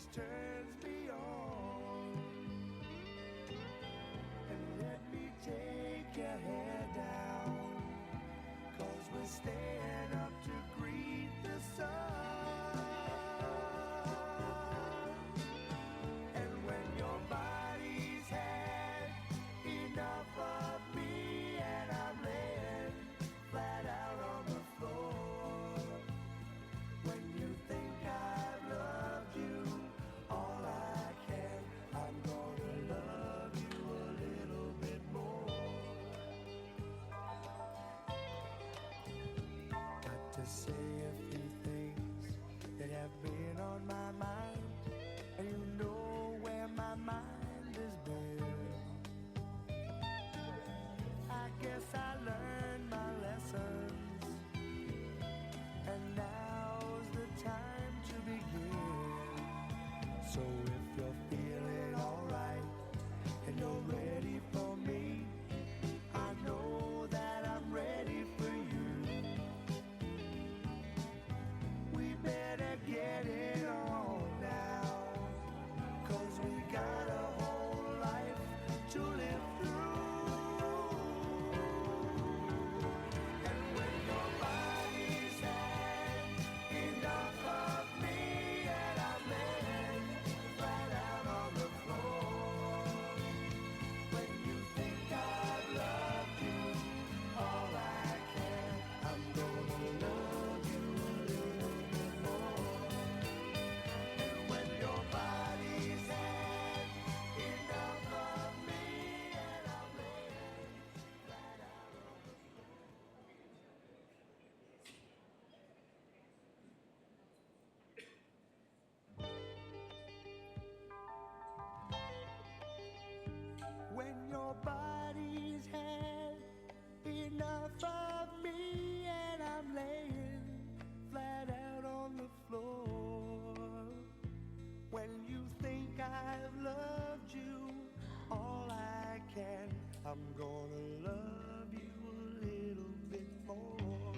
always turns me on. And let me take your hair down, 'cause we're staying up to greet the sun. And when your body's had enough of me and I'm laying flat out on the floor, when you think I've loved you all I can, I'm gonna love you a little bit more. Got to say a few things that have been on my mind, and you know where my mind has been. I guess I learned my lessons, and now's the time to begin. So if you're feeling alright and you're ready for me, I know that I'm ready for you. We better get it on now, 'cause we got a whole life to live through. And when your body's had enough of me and I'm laying flat out on the floor, when you think I've loved you all I can, I'm gonna love you a little bit more. And when your body's had enough of me and I'm laying flat out on the floor. When your body's had enough of me and I'm laying flat out on the floor, when you think I've loved you all I can, I'm gonna love you a little bit more.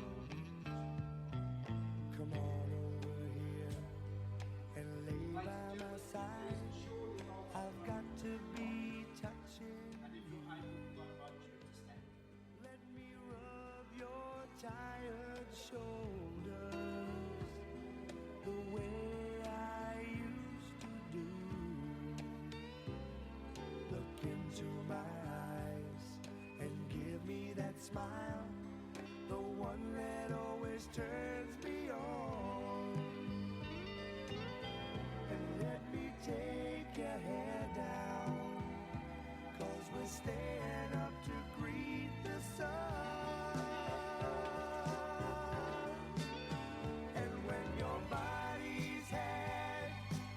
Come on over here and lay by my side. I've got to be touching you. Let me rub your tired shoulders the way I used to do. Look into my eyes and give me that smile, the one that always turns me on. And let me take your hair down, 'cause we're staying up to greet the sun. And when your body's had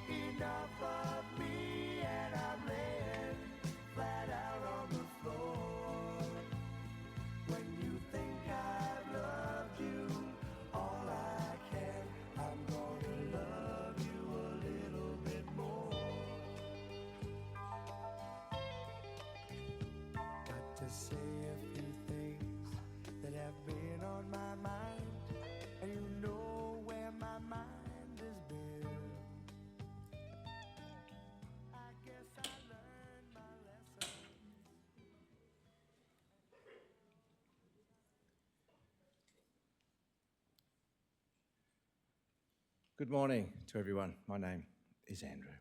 enough of me and I'm laying flat out on the floor, when you think I've loved you all I can, I'm gonna love you a little bit more. Got to say a few things that have been on my mind, and you know where my mind has been. I guess I learned my lesson. Good morning to everyone. My name is Andrew.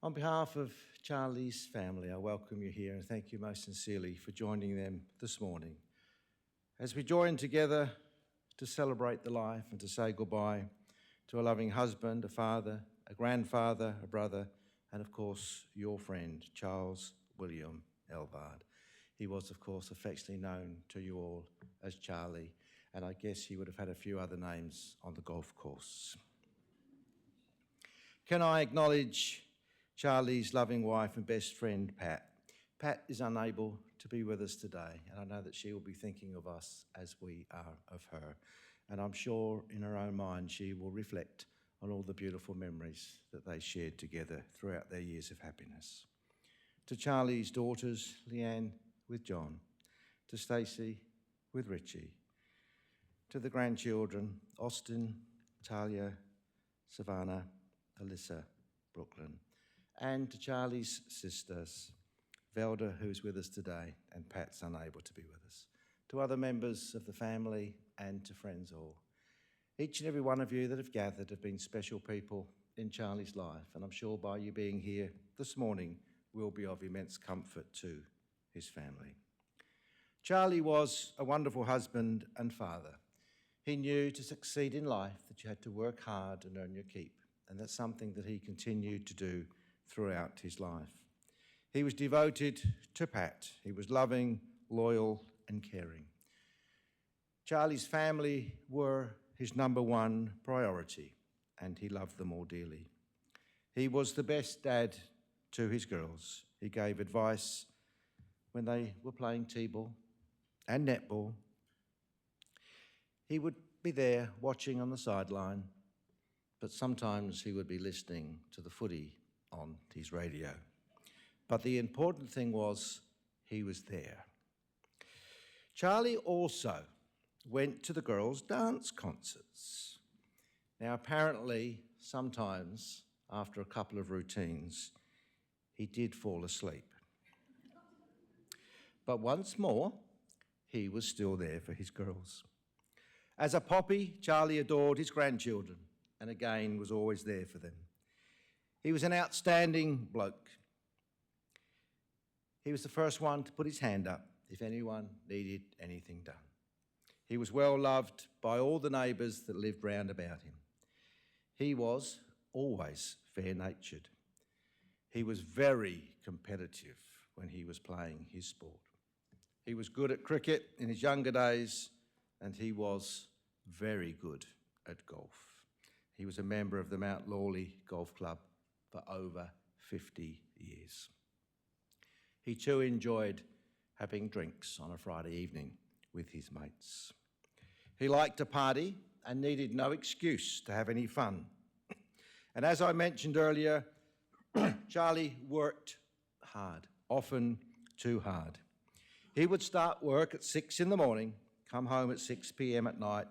On behalf of Charlie's family, I welcome you here and thank you most sincerely for joining them this morning as we join together to celebrate the life and to say goodbye to a loving husband, a father, a grandfather, a brother, and of course your friend, Charles William Elverd. He was, of course, affectionately known to you all as Charlie, and I guess he would have had a few other names on the golf course. Can I acknowledge Charlie's loving wife and best friend, Pat? Pat is unable to be with us today, and I know that she will be thinking of us as we are of her. And I'm sure in her own mind she will reflect on all the beautiful memories that they shared together throughout their years of happiness. To Charlie's daughters, Leanne with John, to Stacey with Richie, to the grandchildren, Austin, Talia, Savannah, Alyssa, Brooklyn, and to Charlie's sisters, Velda, who's with us today, and Pat's unable to be with us, to other members of the family, and to friends all. Each and every one of you that have gathered have been special people in Charlie's life, and I'm sure by you being here this morning will be of immense comfort to his family. Charlie was a wonderful husband and father. He knew to succeed in life that you had to work hard and earn your keep, and that's something that he continued to do throughout his life. He was devoted to Pat. He was loving, loyal, and caring. Charlie's family were his number one priority, and he loved them all dearly. He was the best dad to his girls. He gave advice when they were playing t-ball and netball. He would be there watching on the sideline, but sometimes he would be listening to the footy on his radio. But the important thing was he was there. Charlie also went to the girls' dance concerts. Now, apparently, sometimes after a couple of routines, he did fall asleep. But once more, he was still there for his girls. As a poppy, Charlie adored his grandchildren and again was always there for them. He was an outstanding bloke. He was the first one to put his hand up if anyone needed anything done. He was well loved by all the neighbours that lived round about him. He was always fair-natured. He was very competitive when he was playing his sport. He was good at cricket in his younger days, and he was very good at golf. He was a member of the Mount Lawley Golf Club for over 50 years. He too enjoyed having drinks on a Friday evening with his mates. He liked to party and needed no excuse to have any fun. And as I mentioned earlier, Charlie worked hard, often too hard. He would start work at 6 in the morning, come home at 6 p.m. at night.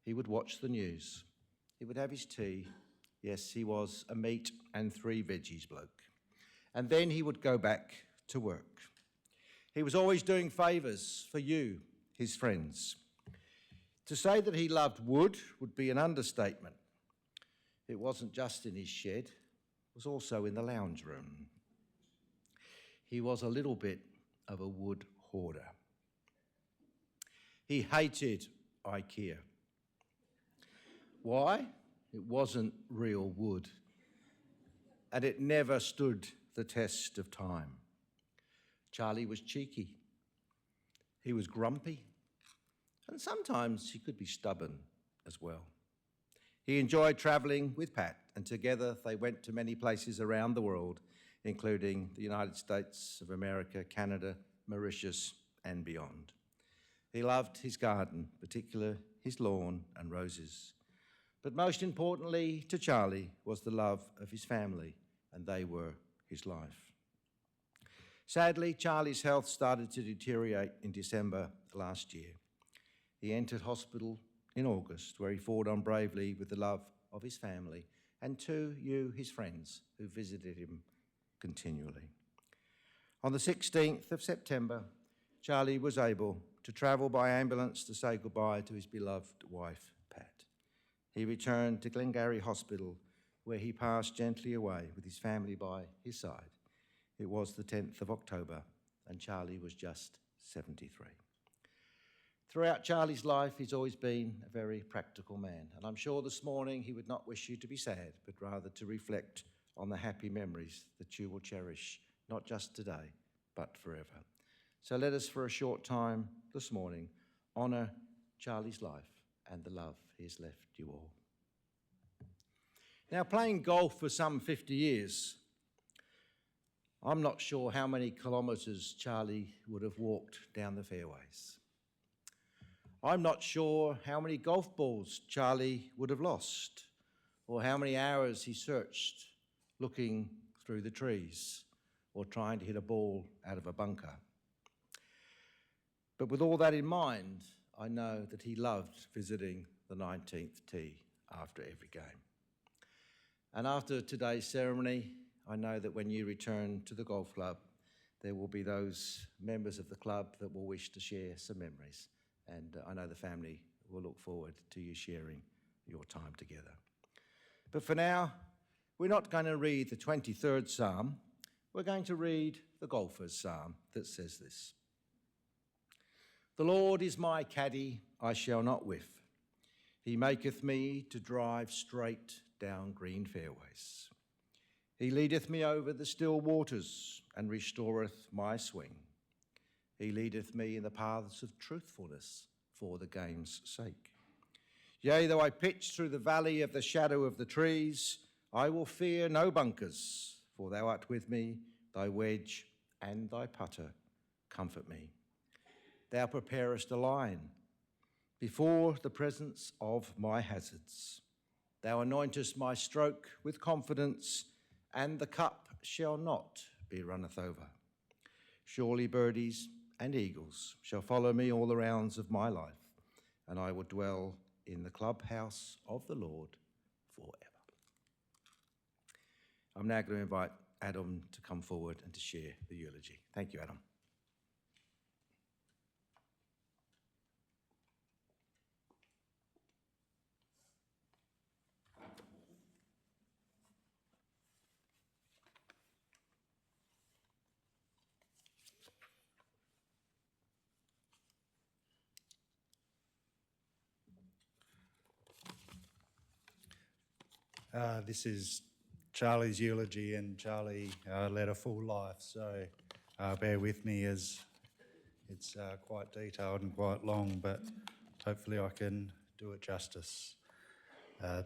He would watch the news. He would have his tea. Yes, he was a meat and 3 veggies bloke. And then he would go back to work. He was always doing favours for you, his friends. To say that he loved wood would be an understatement. It wasn't just in his shed, it was also in the lounge room. He was a little bit of a wood hoarder. He hated IKEA. Why? It wasn't real wood, and it never stood the test of time. Charlie was cheeky. He was grumpy, and sometimes he could be stubborn as well. He enjoyed travelling with Pat, and together they went to many places around the world, including the United States of America, Canada, Mauritius, and beyond. He loved his garden, particularly his lawn and roses. But most importantly to Charlie was the love of his family, and they were his life. Sadly, Charlie's health started to deteriorate in December last year. He entered hospital in August, where he fought on bravely with the love of his family and to you, his friends, who visited him continually. On the 16th of September, Charlie was able to travel by ambulance to say goodbye to his beloved wife, Pat. He returned to Glengarry Hospital, where he passed gently away with his family by his side. It was the 10th of October, and Charlie was just 73. Throughout Charlie's life, he's always been a very practical man, and I'm sure this morning he would not wish you to be sad, but rather to reflect on the happy memories that you will cherish, not just today, but forever. So let us, for a short time this morning, honour Charlie's life and the love he has left you all. Now, playing golf for some 50 years, I'm not sure how many kilometres Charlie would have walked down the fairways. I'm not sure how many golf balls Charlie would have lost, or how many hours he searched looking through the trees or trying to hit a ball out of a bunker. But with all that in mind, I know that he loved visiting the 19th tee after every game. And after today's ceremony, I know that when you return to the golf club, there will be those members of the club that will wish to share some memories. And I know the family will look forward to you sharing your time together. But for now, we're not going to read the 23rd Psalm. We're going to read the golfer's psalm that says this. The Lord is my caddy, I shall not whiff. He maketh me to drive straight down green fairways. He leadeth me over the still waters and restoreth my swing. He leadeth me in the paths of truthfulness for the game's sake. Yea, though I pitch through the valley of the shadow of the trees, I will fear no bunkers, for thou art with me, thy wedge and thy putter comfort me. Thou preparest a line before the presence of my hazards. Thou anointest my stroke with confidence, and the cup shall not be runneth over. Surely birdies and eagles shall follow me all the rounds of my life, and I will dwell in the clubhouse of the Lord forever. I'm now going to invite Adam to come forward and to share the eulogy. Thank you, Adam. This is Charlie's eulogy, and Charlie led a full life, so bear with me as it's quite detailed and quite long, but hopefully I can do it justice.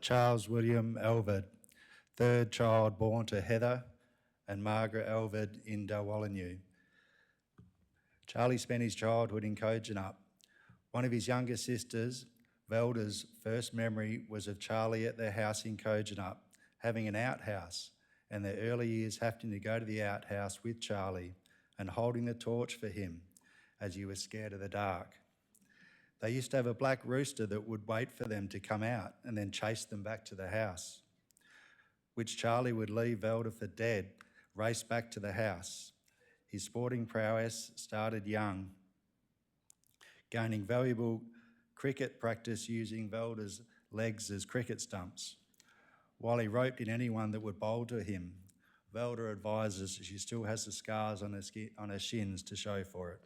Charles William Elverd, third child born to Heather and Margaret Elverd in Dalwallinu. Charlie spent his childhood in Kojonup. One of his younger sisters, Velda's first memory was of Charlie at their house in Kojonup, having an outhouse, and their early years having to go to the outhouse with Charlie and holding the torch for him as he was scared of the dark. They used to have a black rooster that would wait for them to come out and then chase them back to the house, which Charlie would leave Velda for dead, race back to the house. His sporting prowess started young, gaining valuable cricket practice using Velda's legs as cricket stumps. While he roped in anyone that would bowl to him, Velda advises she still has the scars on her shins to show for it.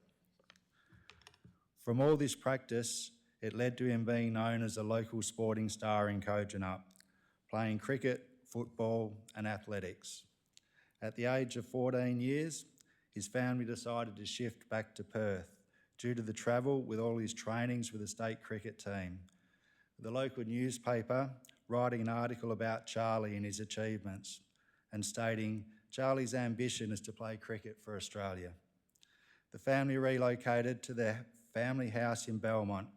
From all this practice, it led to him being known as a local sporting star in Kojonup, playing cricket, football and athletics. At the age of 14 years, his family decided to shift back to Perth due to the travel with all his trainings with the state cricket team. The local newspaper writing an article about Charlie and his achievements and stating Charlie's ambition is to play cricket for Australia. The family relocated to their family house in Belmont.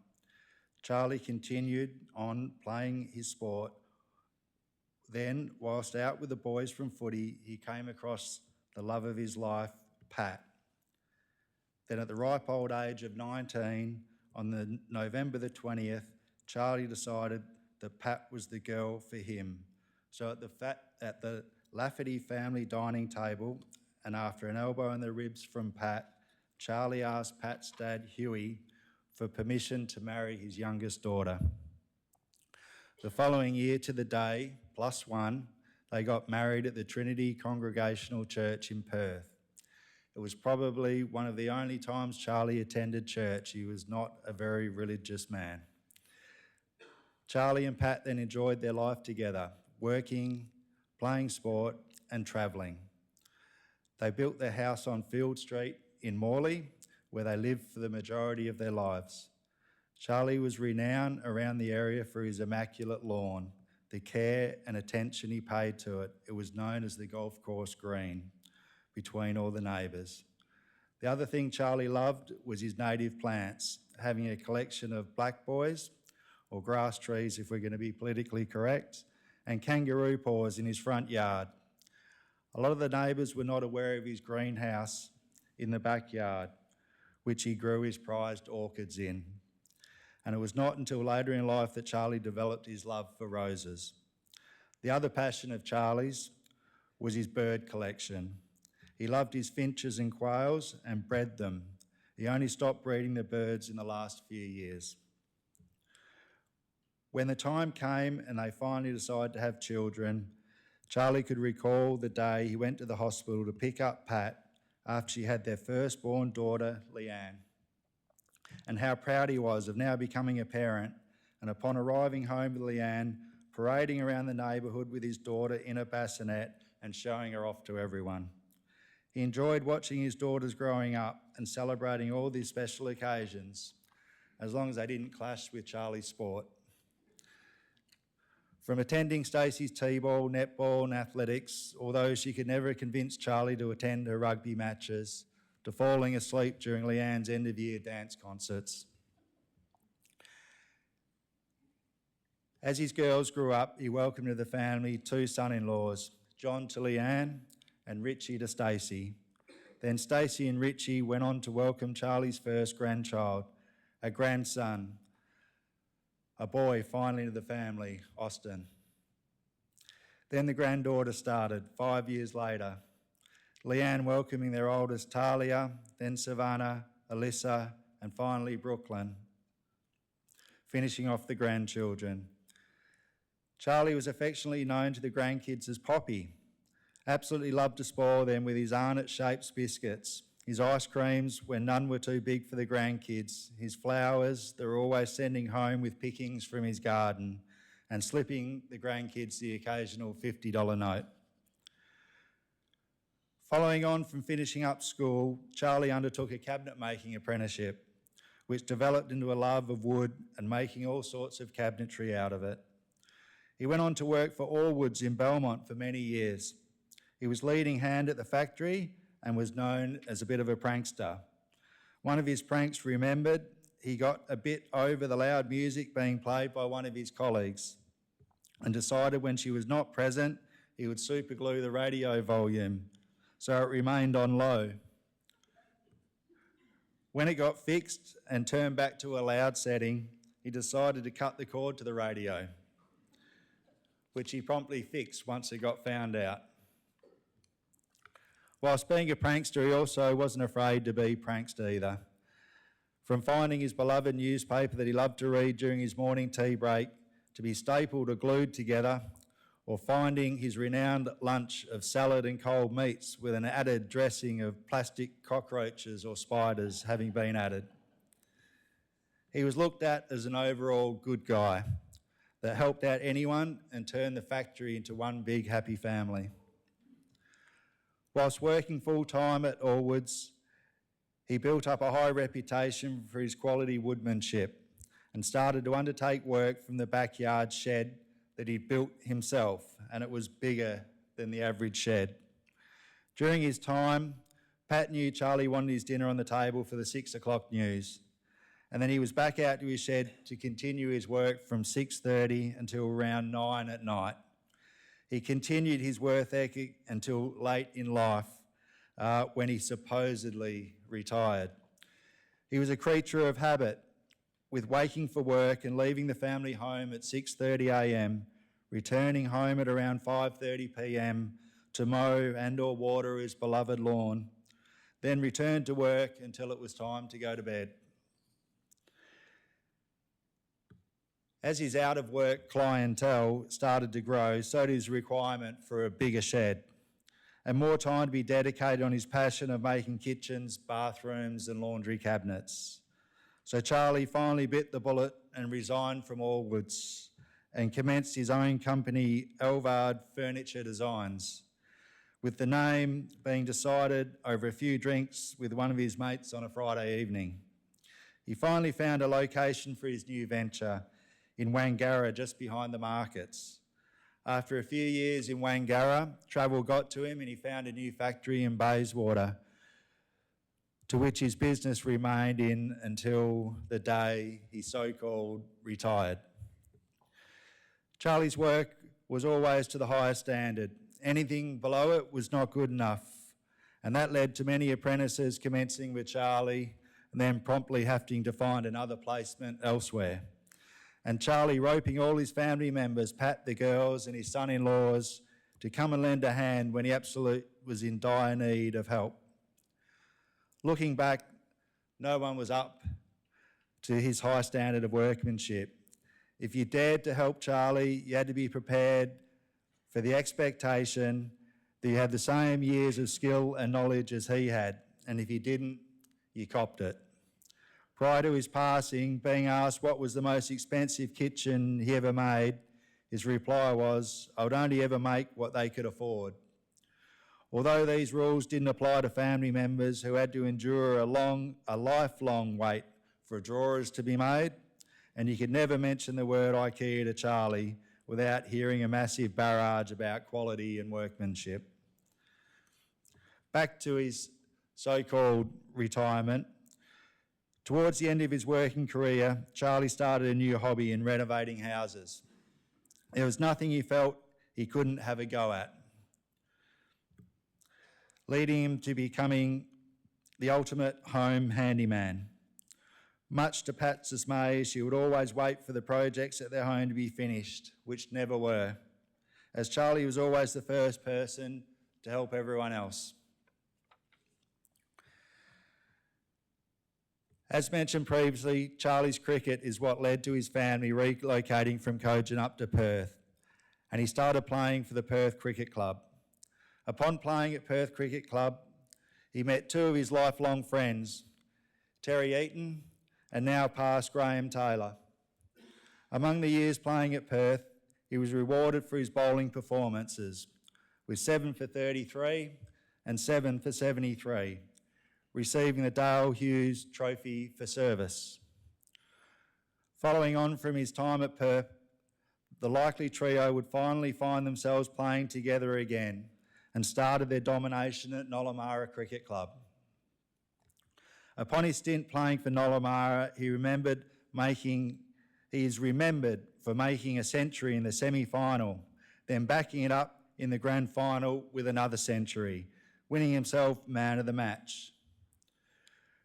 Charlie continued on playing his sport. Then, whilst out with the boys from footy, he came across the love of his life, Pat. Then at the ripe old age of 19, on November the 20th, Charlie decided that Pat was the girl for him. So at the Lafferty family dining table, and after an elbow in the ribs from Pat, Charlie asked Pat's dad, Huey, for permission to marry his youngest daughter. The following year to the day, +1, they got married at the Trinity Congregational Church in Perth. It was probably one of the only times Charlie attended church. He was not a very religious man. Charlie and Pat then enjoyed their life together, working, playing sport and travelling. They built their house on Field Street in Morley, where they lived for the majority of their lives. Charlie was renowned around the area for his immaculate lawn, the care and attention he paid to it. It was known as the golf course green between all the neighbours. The other thing Charlie loved was his native plants, having a collection of black boys, or grass trees if we're going to be politically correct, and kangaroo paws in his front yard. A lot of the neighbours were not aware of his greenhouse in the backyard, which he grew his prized orchids in. And it was not until later in life that Charlie developed his love for roses. The other passion of Charlie's was his bird collection. He loved his finches and quails and bred them. He only stopped breeding the birds in the last few years. When the time came and they finally decided to have children, Charlie could recall the day he went to the hospital to pick up Pat after she had their firstborn daughter, Leanne, and how proud he was of now becoming a parent, and upon arriving home with Leanne, parading around the neighbourhood with his daughter in a bassinet and showing her off to everyone. He enjoyed watching his daughters growing up and celebrating all these special occasions, as long as they didn't clash with Charlie's sport. From attending Stacey's T-ball, netball and athletics, although she could never convince Charlie to attend her rugby matches, to falling asleep during Leanne's end-of-year dance concerts. As his girls grew up, he welcomed to the family 2 son-in-laws, John to Leanne and Richie to Stacey. Then Stacey and Richie went on to welcome Charlie's first grandchild, a grandson, a boy finally to the family, Austin. Then the granddaughter started 5 years later. Leanne welcoming their oldest Talia, then Savannah, Alyssa, and finally Brooklyn, finishing off the grandchildren. Charlie was affectionately known to the grandkids as Poppy. Absolutely loved to spoil them with his Arnott-shaped biscuits, his ice creams when none were too big for the grandkids, his flowers they were always sending home with pickings from his garden, and slipping the grandkids the occasional $50 note. Following on from finishing up school, Charlie undertook a cabinet-making apprenticeship, which developed into a love of wood and making all sorts of cabinetry out of it. He went on to work for Allwoods in Belmont for many years. He was leading hand at the factory and was known as a bit of a prankster. One of his pranks remembered, he got a bit over the loud music being played by one of his colleagues and decided when she was not present, he would superglue the radio volume so it remained on low. When it got fixed and turned back to a loud setting, he decided to cut the cord to the radio, which he promptly fixed once it got found out. Whilst being a prankster, he also wasn't afraid to be pranked either. From finding his beloved newspaper that he loved to read during his morning tea break to be stapled or glued together, or finding his renowned lunch of salad and cold meats with an added dressing of plastic cockroaches or spiders having been added. He was looked at as an overall good guy that helped out anyone and turned the factory into one big happy family. Whilst working full-time at Allwoods, he built up a high reputation for his quality woodmanship and started to undertake work from the backyard shed that he'd built himself, and it was bigger than the average shed. During his time, Pat knew Charlie wanted his dinner on the table for the 6 o'clock news, and then he was back out to his shed to continue his work from 6:30 until around 9 at night. He continued his work ethic until late in life, when he supposedly retired. He was a creature of habit, with waking for work and leaving the family home at 6:30 a.m, returning home at around 5:30 p.m. to mow and or water his beloved lawn, then return to work until it was time to go to bed. As his out-of-work clientele started to grow, so did his requirement for a bigger shed and more time to be dedicated on his passion of making kitchens, bathrooms and laundry cabinets. So Charlie finally bit the bullet and resigned from Allwoods and commenced his own company, Elverd Furniture Designs, with the name being decided over a few drinks with one of his mates on a Friday evening. He finally found a location for his new venture in Wangara, just behind the markets. After a few years in Wangara, travel got to him and he found a new factory in Bayswater, to which his business remained in until the day he so-called retired. Charlie's work was always to the highest standard. Anything below it was not good enough, and that led to many apprentices commencing with Charlie and then promptly having to find another placement elsewhere. and Charlie roping all his family members, Pat, the girls, and his son-in-laws, to come and lend a hand when he absolutely was in dire need of help. Looking back, no one was up to his high standard of workmanship. If you dared to help Charlie, you had to be prepared for the expectation that you had the same years of skill and knowledge as he had, and if you didn't, you copped it. Prior to his passing, being asked what was the most expensive kitchen he ever made, his reply was, "I would only ever make what they could afford." Although these rules didn't apply to family members who had to endure a lifelong wait for drawers to be made, and you could never mention the word IKEA to Charlie without hearing a massive barrage about quality and workmanship. Back to his so-called retirement. Towards the end of his working career, Charlie started a new hobby in renovating houses. There was nothing he felt he couldn't have a go at, leading him to becoming the ultimate home handyman. Much to Pat's dismay, she would always wait for the projects at their home to be finished, which never were, as Charlie was always the first person to help everyone else. As mentioned previously, Charlie's cricket is what led to his family relocating from Kojonup to Perth, and he started playing for the Perth Cricket Club. Upon playing at Perth Cricket Club, he met two of his lifelong friends, Terry Eaton and now past Graham Taylor. Among the years playing at Perth, he was rewarded for his bowling performances with 7 for 33 and 7 for 73, receiving the Dale Hughes Trophy for service. Following on from his time at Perth, the likely trio would finally find themselves playing together again and started their domination at Nollamara Cricket Club. Upon his stint playing for Nollamara, he is remembered for making a century in the semi-final, then backing it up in the grand final with another century, winning himself man of the match.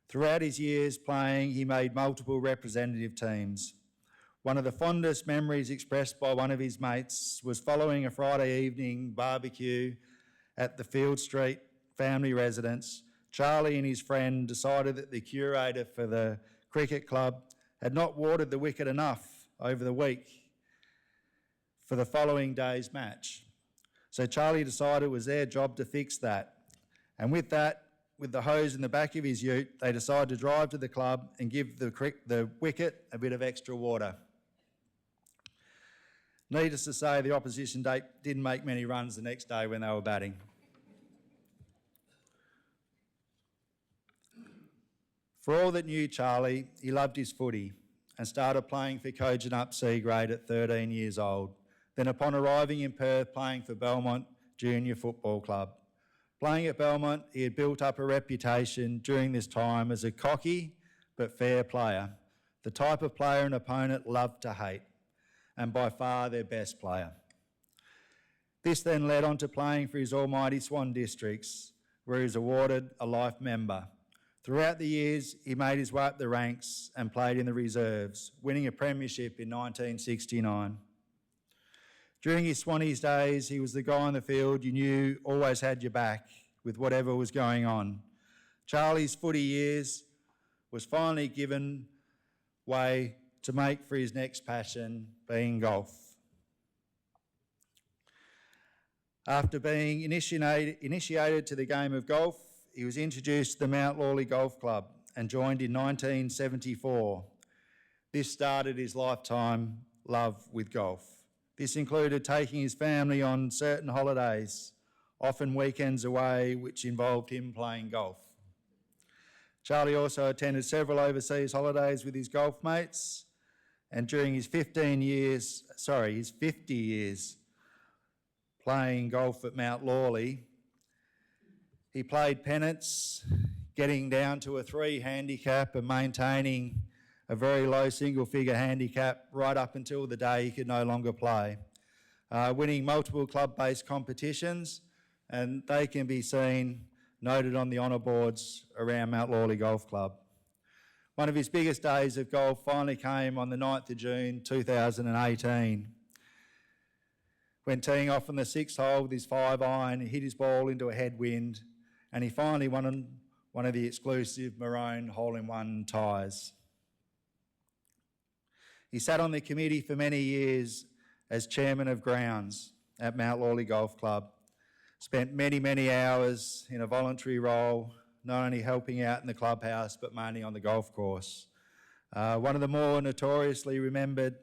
Throughout his years playing, he made multiple representative teams. One of the fondest memories expressed by one of his mates was following a Friday evening barbecue at the Field Street family residence. Charlie and his friend decided that the curator for the cricket club had not watered the wicket enough over the week for the following day's match. So Charlie decided it was their job to fix that. And with the hose in the back of his ute, they decided to drive to the club and give the wicket a bit of extra water. Needless to say, the opposition didn't make many runs the next day when they were batting. For all that knew Charlie, he loved his footy and started playing for Kojonup C grade at 13 years old. Then upon arriving in Perth, playing for Belmont Junior Football Club. Playing at Belmont, he had built up a reputation during this time as a cocky but fair player, the type of player an opponent loved to hate, and by far their best player. This then led on to playing for his almighty Swan districts, where he was awarded a life member. Throughout the years, he made his way up the ranks and played in the reserves, winning a premiership in 1969. During his Swannies days, he was the guy on the field you knew always had your back with whatever was going on. Charlie's footy years was finally given way to make for his next passion, being golf. After being initiated to the game of golf, he was introduced to the Mount Lawley Golf Club and joined in 1974. This started his lifetime love with golf. This included taking his family on certain holidays, often weekends away, which involved him playing golf. Charlie also attended several overseas holidays with his golf mates, and during his 50 years playing golf at Mount Lawley, he played pennants, getting down to a 3 handicap and maintaining a very low single-figure handicap right up until the day he could no longer play, winning multiple club-based competitions, and they can be seen noted on the honour boards around Mount Lawley Golf Club. One of his biggest days of golf finally came on the 9th of June 2018. When teeing off on the 6th hole with his 5-iron, he hit his ball into a headwind and he finally won one of the exclusive maroon hole-in-one ties. He sat on the committee for many years as chairman of grounds at Mount Lawley Golf Club, spent many, many hours in a voluntary role, not only helping out in the clubhouse, but mainly on the golf course. One of the more notoriously remembered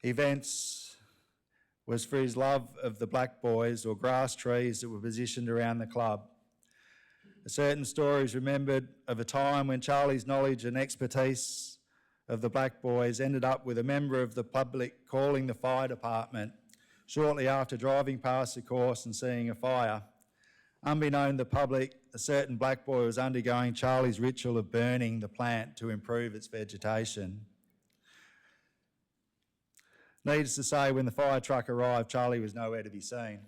events was for his love of the black boys, or grass trees, that were positioned around the club. A certain story is remembered of a time when Charlie's knowledge and expertise of the black boys ended up with a member of the public calling the fire department shortly after driving past the course and seeing a fire. Unbeknown to the public, a certain black boy was undergoing Charlie's ritual of burning the plant to improve its vegetation. Needless to say, when the fire truck arrived, Charlie was nowhere to be seen.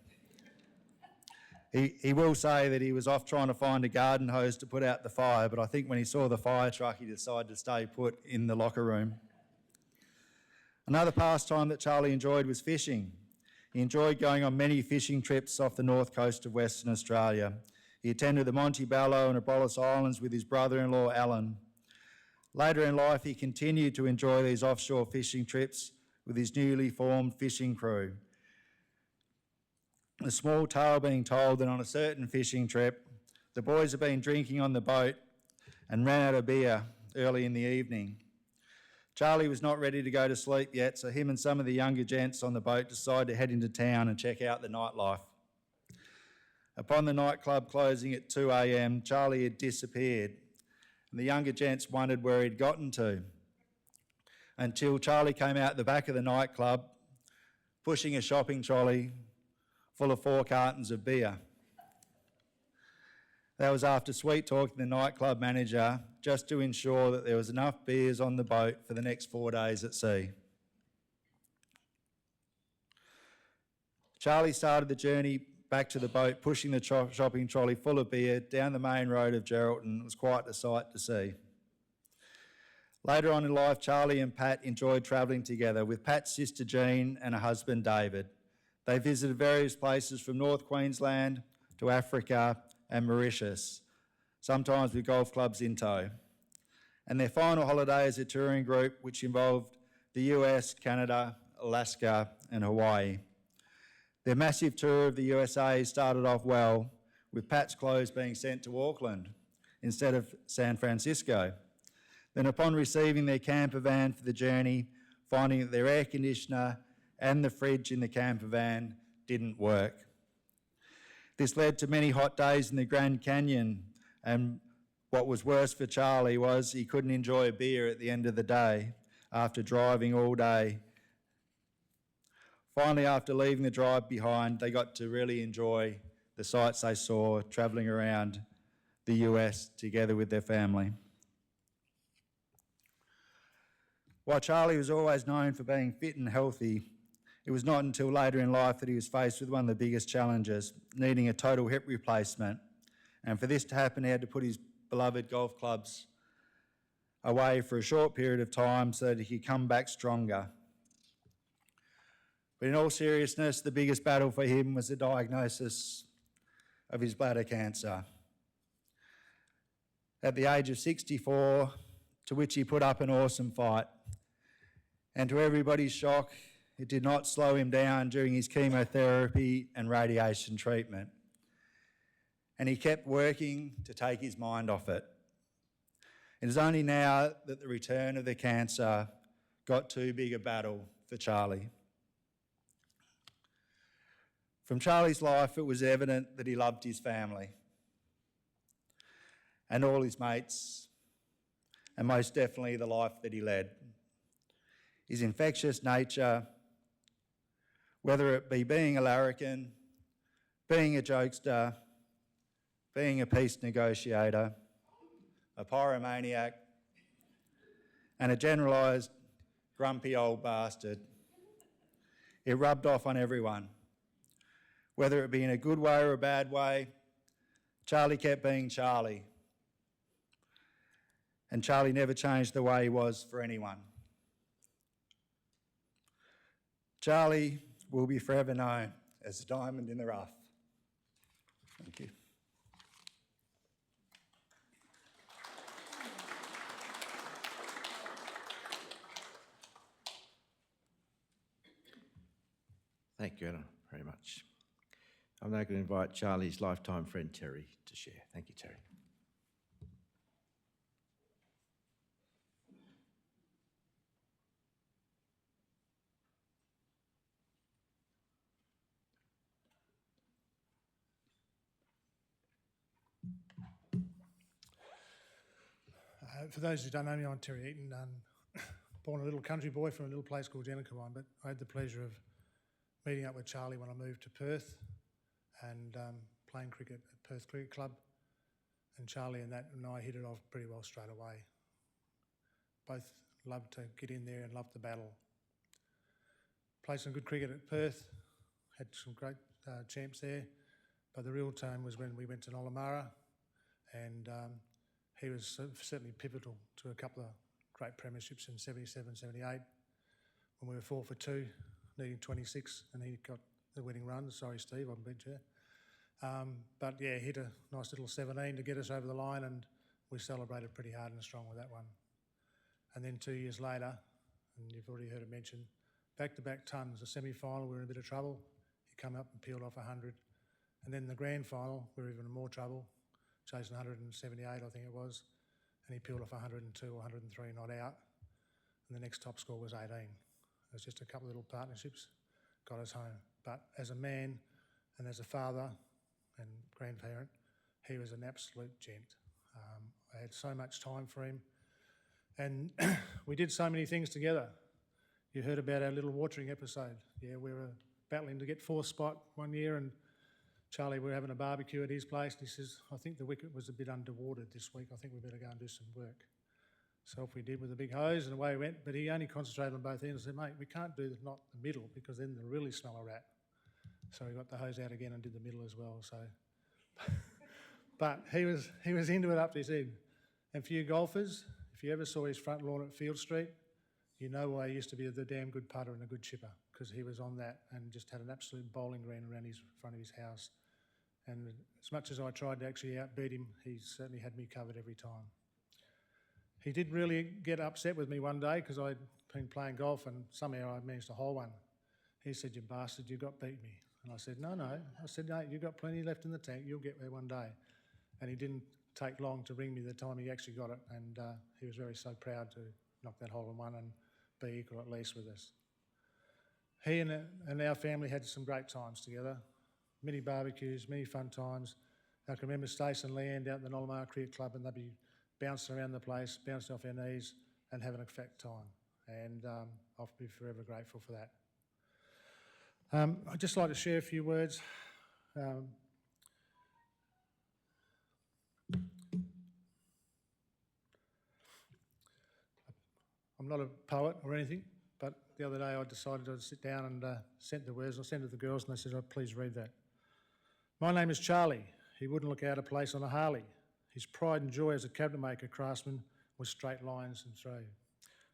He will say that he was off trying to find a garden hose to put out the fire, but I think when he saw the fire truck, he decided to stay put in the locker room. Another pastime that Charlie enjoyed was fishing. He enjoyed going on many fishing trips off the north coast of Western Australia. He attended the Montebello and Abrolhos Islands with his brother-in-law, Alan. Later in life, he continued to enjoy these offshore fishing trips with his newly formed fishing crew. A small tale being told that on a certain fishing trip, the boys had been drinking on the boat and ran out of beer early in the evening. Charlie was not ready to go to sleep yet, so him and some of the younger gents on the boat decided to head into town and check out the nightlife. Upon the nightclub closing at 2 a.m, Charlie had disappeared, and the younger gents wondered where he'd gotten to, until Charlie came out the back of the nightclub, pushing a shopping trolley full of 4 cartons of beer. That was after sweet talking the nightclub manager just to ensure that there was enough beers on the boat for the next 4 days at sea. Charlie started the journey back to the boat, pushing the shopping trolley full of beer down the main road of Geraldton. It was quite a sight to see. Later on in life, Charlie and Pat enjoyed travelling together with Pat's sister Jean and her husband David. They visited various places from North Queensland to Africa and Mauritius, sometimes with golf clubs in tow. And their final holiday as a touring group, which involved the US, Canada, Alaska and Hawaii. Their massive tour of the USA started off well, with Pat's clothes being sent to Auckland instead of San Francisco. Then upon receiving their camper van for the journey, finding that their air conditioner and the fridge in the camper van didn't work. This led to many hot days in the Grand Canyon, and what was worse for Charlie was he couldn't enjoy a beer at the end of the day after driving all day. Finally, after leaving the drive behind, they got to really enjoy the sights they saw travelling around the US together with their family. While Charlie was always known for being fit and healthy, it was not until later in life that he was faced with one of the biggest challenges, needing a total hip replacement. And for this to happen, he had to put his beloved golf clubs away for a short period of time so that he could come back stronger. But in all seriousness, the biggest battle for him was the diagnosis of his bladder cancer. At the age of 64, to which he put up an awesome fight. And to everybody's shock, it did not slow him down during his chemotherapy and radiation treatment. And he kept working to take his mind off it. It is only now that the return of the cancer got too big a battle for Charlie. From Charlie's life, it was evident that he loved his family and all his mates, and most definitely the life that he led. His infectious nature, whether it be being a larrikin, being a jokester, being a peace negotiator, a pyromaniac, and a generalised grumpy old bastard, it rubbed off on everyone. Whether it be in a good way or a bad way, Charlie kept being Charlie. And Charlie never changed the way he was for anyone. Charlie will be forever known as a diamond in the rough. Thank you. Thank you, Anna, very much. I'm now going to invite Charlie's lifetime friend, Terry, to share. Thank you, Terry. For those who don't know me, I'm Terry Eaton. Born a little country boy from a little place called Jennakawan, but I had the pleasure of meeting up with Charlie when I moved to Perth and playing cricket at Perth Cricket Club. And Charlie and I hit it off pretty well straight away. Both loved to get in there and loved the battle. Played some good cricket at Perth, had some great champs there, but the real time was when we went to Nollamara, and he was certainly pivotal to a couple of great premierships in 77, 78, when we were 4 for 2, needing 26, and he got the winning run. Sorry, Steve, I beat you. But yeah, hit a nice little 17 to get us over the line, and we celebrated pretty hard and strong with that one. And then 2 years later, and you've already heard it mentioned, back-to-back tons, the semi-final, we were in a bit of trouble. He come up and peeled off 100. And then the grand final, we were even in more trouble, chasing 178, I think it was, and he peeled off 102 or 103 not out, and the next top score was 18. It was just a couple of little partnerships, got us home. But as a man and as a father and grandparent, he was an absolute gent. I had so much time for him, and we did so many things together. You heard about our little watering episode. Yeah, we were battling to get 4th spot one year, and Charlie, we were having a barbecue at his place, and he says, I think the wicket was a bit underwatered this week. I think we better go and do some work. So off we did with a big hose, and away we went. But he only concentrated on both ends. I said, mate, we can't do not the middle, because then they'll really smell a rat. So he got the hose out again and did the middle as well. So, but he was into it up to his head. And for you golfers, if you ever saw his front lawn at Field Street, you know why he used to be the damn good putter and a good chipper, because he was on that and just had an absolute bowling green around his front of his house. And as much as I tried to actually outbeat him, he certainly had me covered every time. He did really get upset with me one day because I'd been playing golf and somehow I managed to hole one. He said, you bastard, you got beat me. And I said, no. I said, no, you've got plenty left in the tank. You'll get there one day. And he didn't take long to ring me the time he actually got it. And he was so proud to knock that hole in one and be equal at least with us. He and our family had some great times together. Many barbecues, many fun times. I can remember Stace and Leanne down at the Nollamara Cricket Club, and they'd be bouncing around the place, bouncing off our knees and having a fat time. And I'll be forever grateful for that. I'd just like to share a few words. I'm not a poet or anything, but the other day I decided I'd sit down and sent the words. I sent it to the girls and they said, oh, please read that. My name is Charlie. He wouldn't look out of place on a Harley. His pride and joy as a cabinet maker craftsman was straight lines and throw.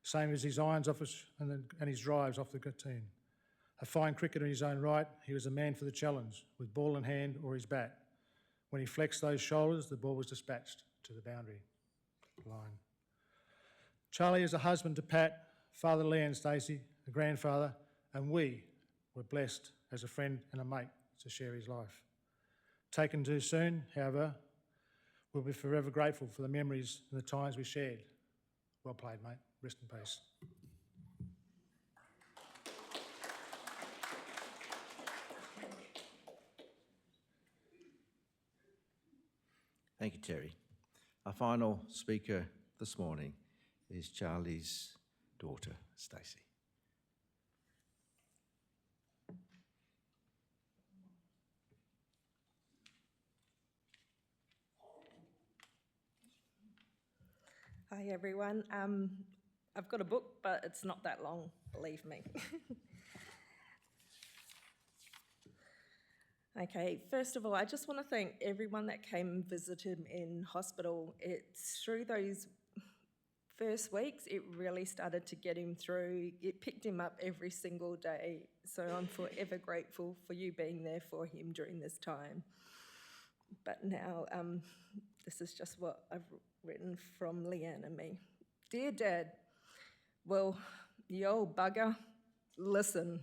Same as his irons off and his drives off the cartoon. A fine cricketer in his own right, he was a man for the challenge, with ball in hand or his bat. When he flexed those shoulders, the ball was dispatched to the boundary line. Charlie is a husband to Pat, father to Leanne and Stacey, a grandfather, and we were blessed as a friend and a mate to share his life. Taken too soon, however, we'll be forever grateful for the memories and the times we shared. Well played, mate. Rest in peace. Thank you, Terry. Our final speaker this morning is Charlie's daughter, Stacey. Hi everyone. I've got a book, but it's not that long, believe me. Okay, first of all, I just want to thank everyone that came and visited in hospital. It's through those first weeks, it really started to get him through. It picked him up every single day. So I'm forever grateful for you being there for him during this time. But now, this is just what I've written from Leanne and me. Dear Dad, well, you old bugger, listen.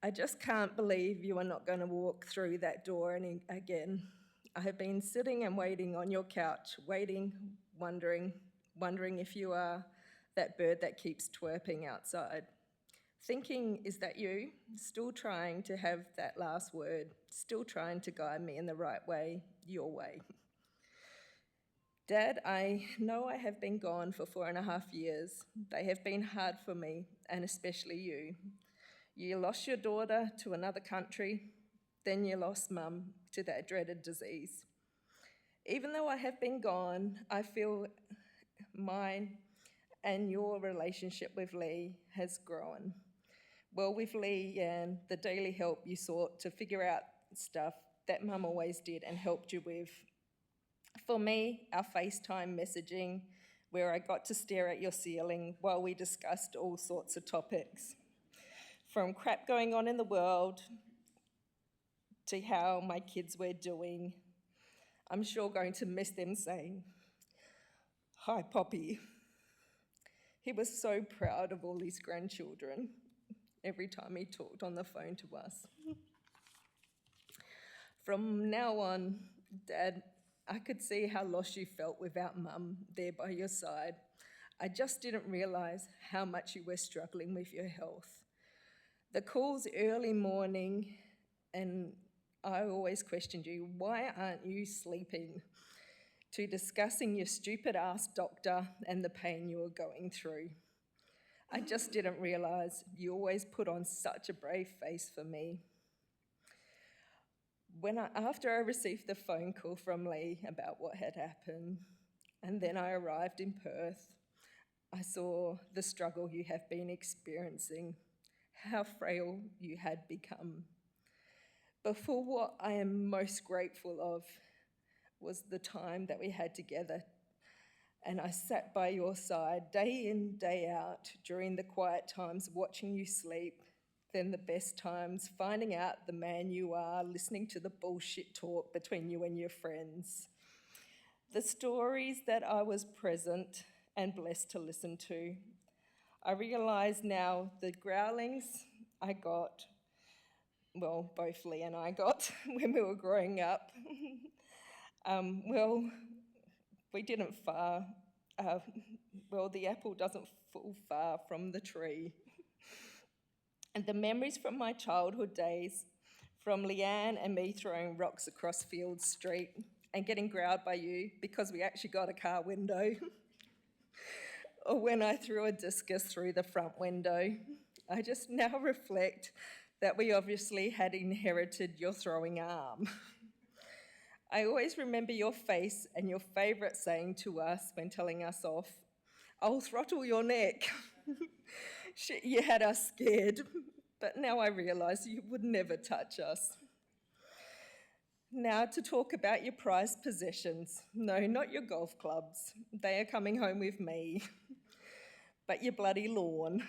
I just can't believe you are not going to walk through that door again. I have been sitting and waiting on your couch, wondering if you are that bird that keeps twerping outside. Thinking, is that you? Still trying to have that last word, still trying to guide me in the right way, your way. Dad, I know I have been gone for 4.5 years. They have been hard for me, and especially you. You lost your daughter to another country, then you lost Mum to that dreaded disease. Even though I have been gone, I feel mine and your relationship with Lee has grown. Well, with Lee and the daily help you sought to figure out stuff that Mum always did and helped you with. For me, our FaceTime messaging, where I got to stare at your ceiling while we discussed all sorts of topics. From crap going on in the world to how my kids were doing. I'm sure going to miss them saying, "Hi, Poppy." He was so proud of all his grandchildren every time he talked on the phone to us. From now on, Dad, I could see how lost you felt without Mum there by your side. I just didn't realise how much you were struggling with your health. The calls early morning, and I always questioned you, why aren't you sleeping? To discussing your stupid ass doctor and the pain you were going through. I just didn't realise you always put on such a brave face for me. After I received the phone call from Lee about what had happened, and then I arrived in Perth, I saw the struggle you have been experiencing, how frail you had become. But for what I am most grateful of was the time that we had together, and I sat by your side day in, day out during the quiet times watching you sleep, then the best times finding out the man you are, listening to the bullshit talk between you and your friends. The stories that I was present and blessed to listen to. I realise now the growlings I got, well, both Lee and I got when we were growing up. We didn't far, the apple doesn't fall far from the tree. And the memories from my childhood days, from Leanne and me throwing rocks across Field Street and getting growled by you because we actually got a car window, or when I threw a discus through the front window, I just now reflect that we obviously had inherited your throwing arm. I always remember your face and your favourite saying to us when telling us off, "I'll throttle your neck." Shit, you had us scared, but now I realise you would never touch us. Now to talk about your prized possessions. No, not your golf clubs. They are coming home with me. But your bloody lawn.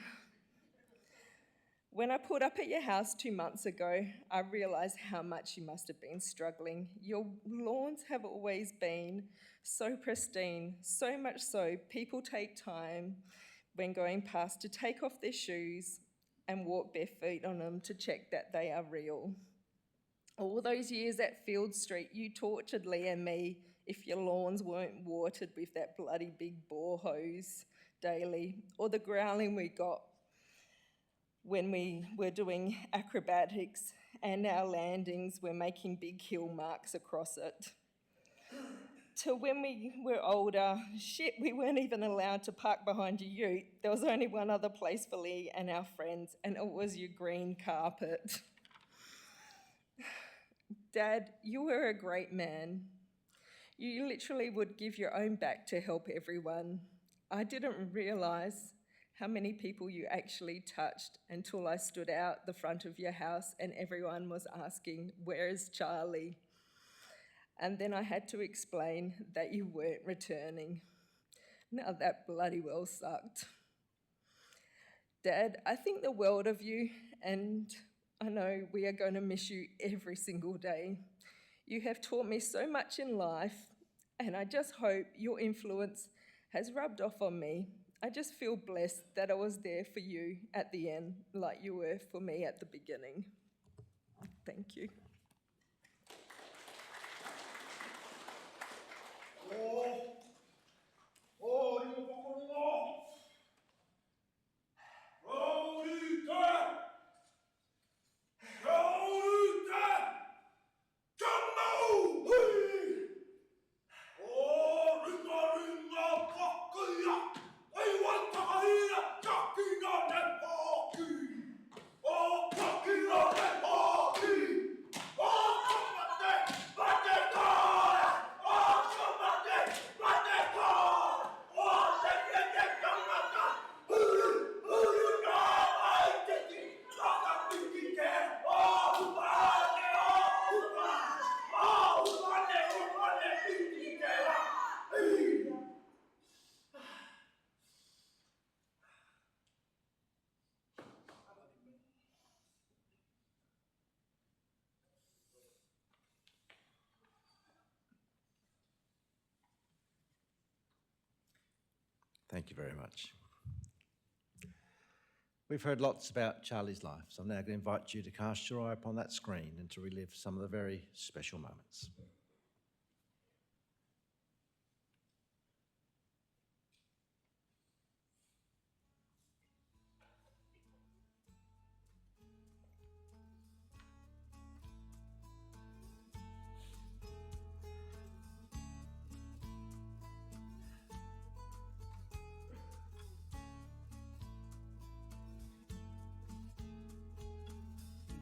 When I pulled up at your house 2 months ago, I realised how much you must have been struggling. Your lawns have always been so pristine, so much so people take time when going past to take off their shoes and walk bare feet on them to check that they are real. All those years at Field Street, you tortured Lee and me if your lawns weren't watered with that bloody big bore hose daily, or the growling we got when we were doing acrobatics and our landings were making big hill marks across it. Till when we were older, we weren't even allowed to park behind your ute. There was only one other place for Lee and our friends, and it was your green carpet. Dad, you were a great man. You literally would give your own back to help everyone. I didn't realise how many people you actually touched until I stood out the front of your house and everyone was asking, "Where is Charlie?" And then I had to explain that you weren't returning. Now that bloody well sucked. Dad, I think the world of you, and I know we are going to miss you every single day. You have taught me so much in life, and I just hope your influence has rubbed off on me. I just feel blessed that I was there for you at the end, like you were for me at the beginning. Thank you. Thank you very much. We've heard lots about Charlie's life, so I'm now going to invite you to cast your eye upon that screen and to relive some of the very special moments.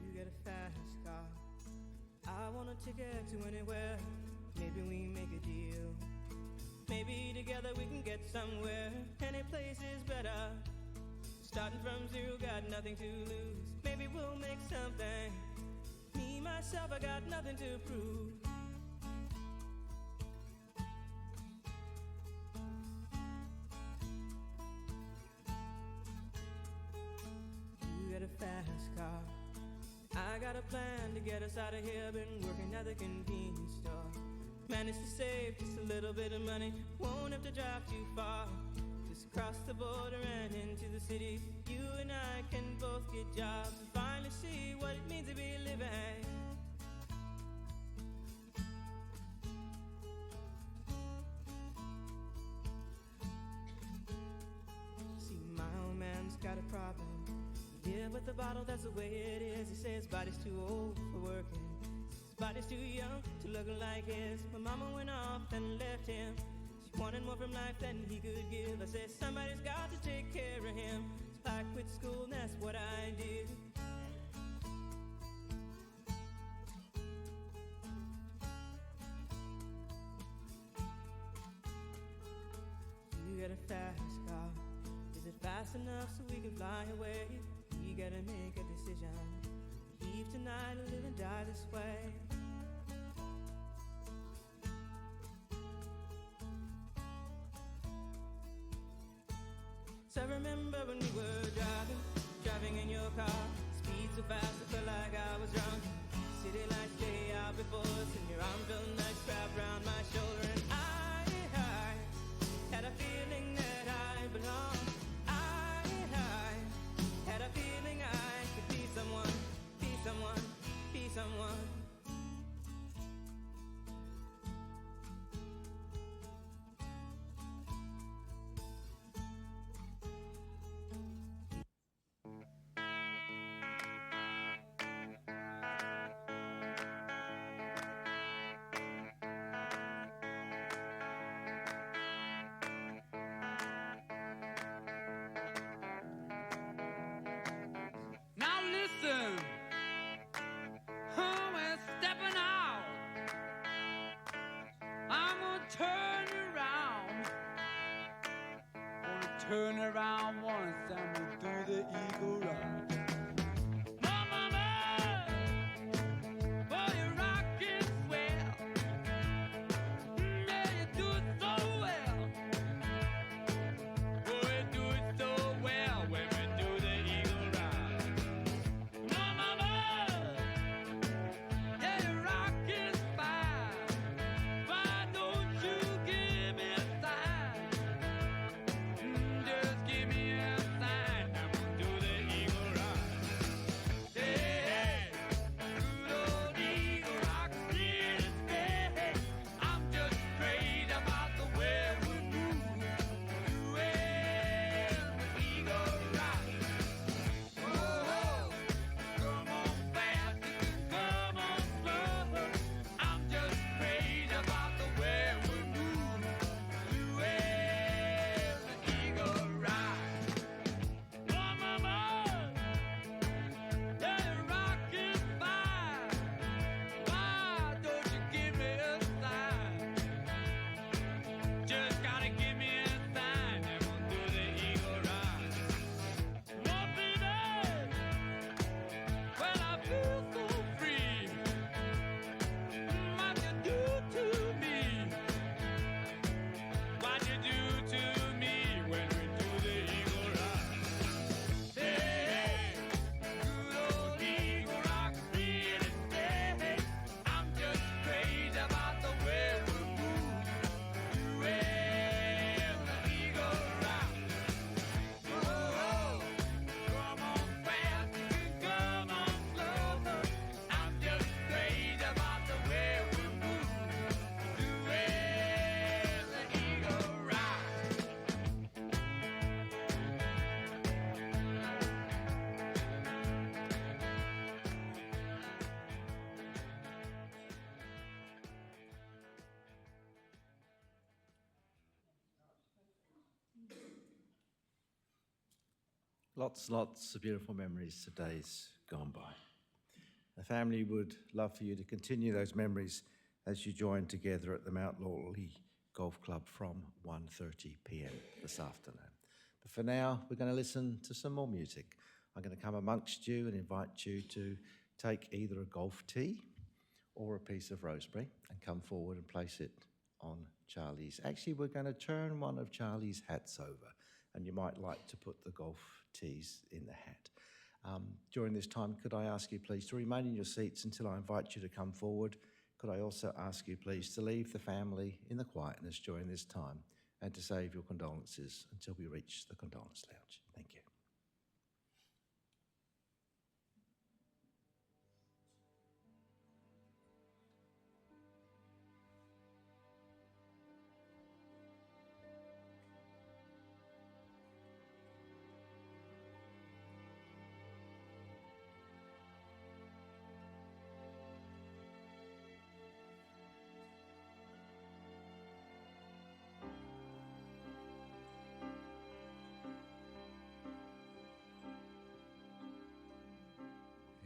You get a fast car. I want a ticket to anywhere. Maybe we make a deal. Maybe together we can get somewhere. Any place is better. Starting from zero, got nothing to lose. Maybe we'll make something. Me, myself, I got nothing to prove. You get a fast car. I got a plan to get us out of here. Been working at the convenience store. Managed to save just a little bit of money. Won't have to drive too far. Just cross the border and into the city. You and I can both get jobs and finally see what it means to be living. See, my old man's got a problem. Yeah, with the bottle, that's the way it is. He says his body's too old for working. His body's too young to look like his. My mama went off and left him. She wanted more from life than he could give. I said, somebody's got to take care of him. So I quit school and that's what I did. You get a fast car. Is it fast enough so we can fly away? You gotta make a decision. Leave tonight or live and die this way. So I remember when we were driving in your car. Speed so fast I felt like I was drunk. City lights day out before us, and your arm felt nice wrapped around my shoulder. And I had a feeling that I belonged. I had a feeling I could be someone, be someone, be someone. Now listen, we're stepping out. I'm gonna turn around. Gonna turn around once and we'll do the eagle run. Mama, boy, you're rocking swell. Yeah, you do it so well. Lots of beautiful memories of days gone by. The family would love for you to continue those memories as you join together at the Mount Lawley Golf Club from 1:30 p.m. this afternoon. But for now, we're going to listen to some more music. I'm going to come amongst you and invite you to take either a golf tee or a piece of rosemary and come forward and place it on Charlie's. Actually, we're going to turn one of Charlie's hats over, and you might like to put the golf tees in the hat. During this time, could I ask you please to remain in your seats until I invite you to come forward? Could I also ask you please to leave the family in the quietness during this time and to save your condolences until we reach the condolence lounge? Thank you.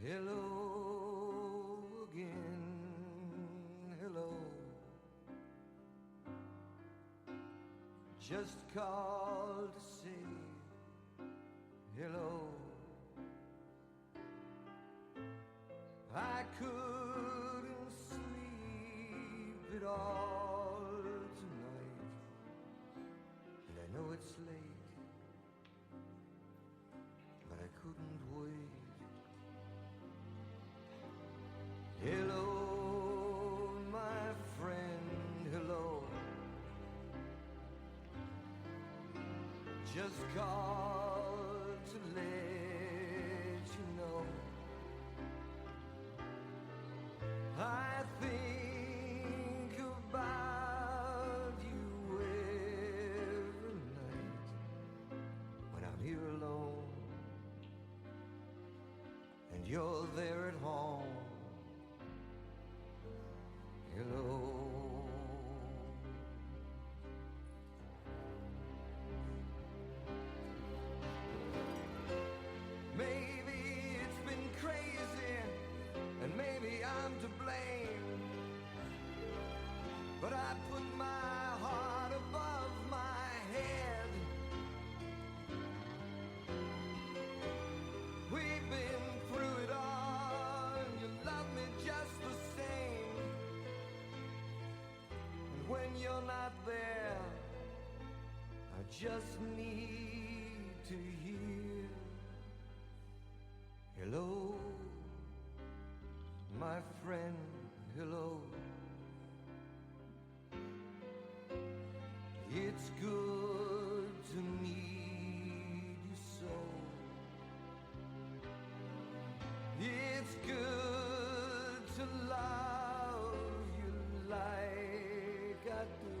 Hello again, hello. Just called to say hello. I couldn't sleep at all tonight, and I know it's late, but I couldn't wait. Hello, my friend, hello. Just called to let you know I think about you every night when I'm here alone and you're there at home. Hello. Maybe it's been crazy, and maybe I'm to blame, but I put my heart above my head. We've been through it all, and you love me just the same. And when you're not there, I just need to hear hello, my friend, hello. It's good to meet you so. It's good to love you like I do,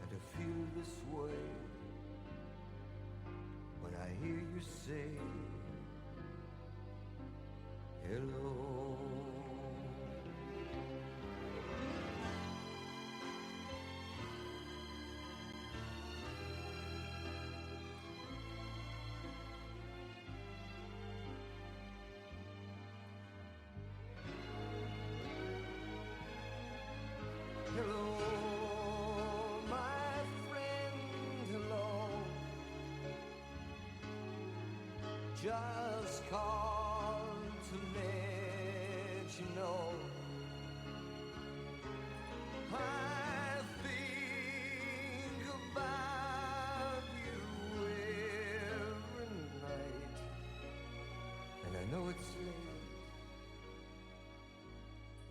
and to feel this way when I hear you say hello. Hello, my friend, hello. Just called to let you know I think about you every night, and I know it's late,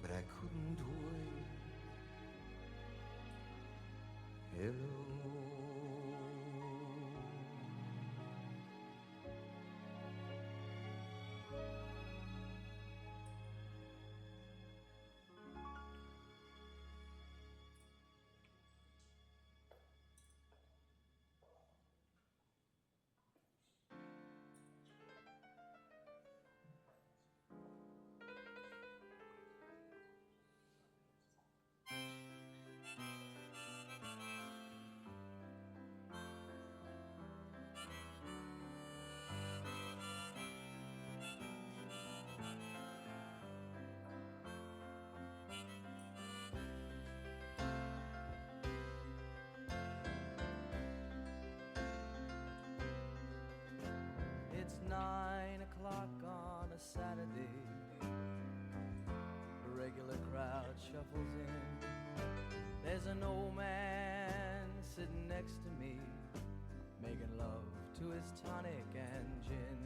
but I couldn't wait. Hello. 9 o'clock on a Saturday. The regular crowd shuffles in. There's an old man sitting next to me, making love to his tonic and gin.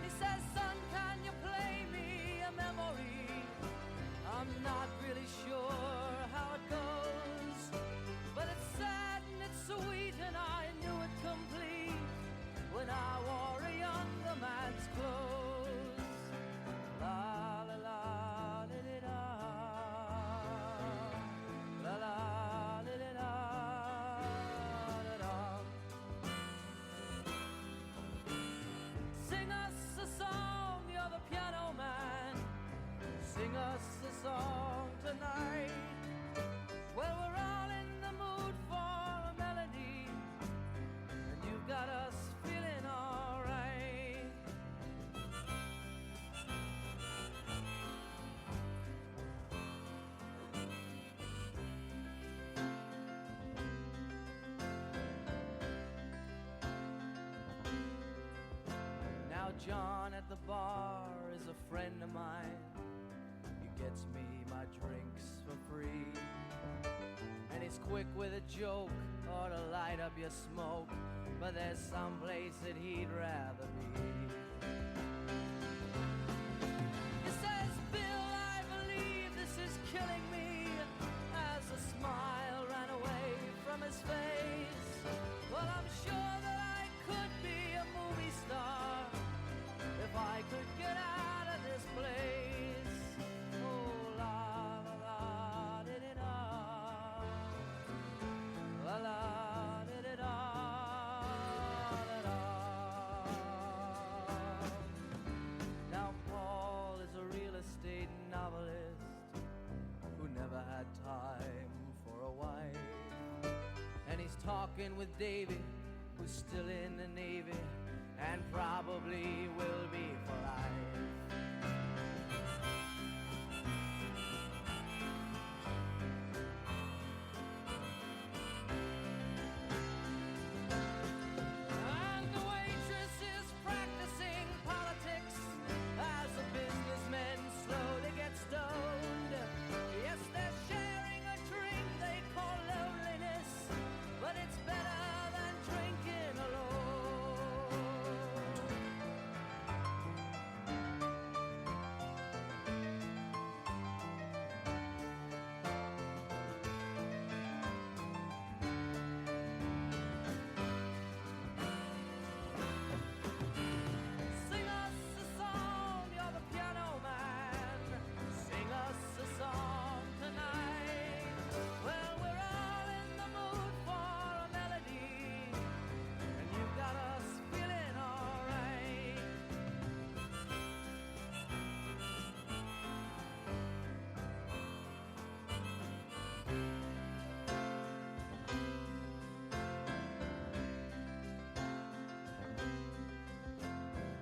He says, son, can you play me a memory? I'm not really sure how it goes, but it's sad and it's sweet and I knew it complete when I wore a younger man's clothes. La la la da da da, la la da da da da. Sing us a song, you're the piano man. Sing us a song tonight. Well, we're all in the mood for a melody, and you've got us feeling all right. Now John at the bar is a friend of mine. He gets me my drinks for free, and he's quick with a joke or to light up your smoke, but there's some place that he'd rather be. He says, Bill, I believe this is killing me, as a smile ran away from his face. Well, I'm sure that I could be a movie star if I could get out of this place. Oh, la la la da da da, la la da da da da. Now Paul is a real estate novelist who never had time for a wife, and he's talking with Davy, who's still in the Navy and probably will be for life. And the waitress is practicing politics as the businessmen slowly get stoned. Yes, they're sharing a drink they call loneliness, but it's better than drinking alone. Sing us a song, you're the piano man. Sing us a song tonight. Well, we're all in the mood for a melody, and you've got us feeling all right.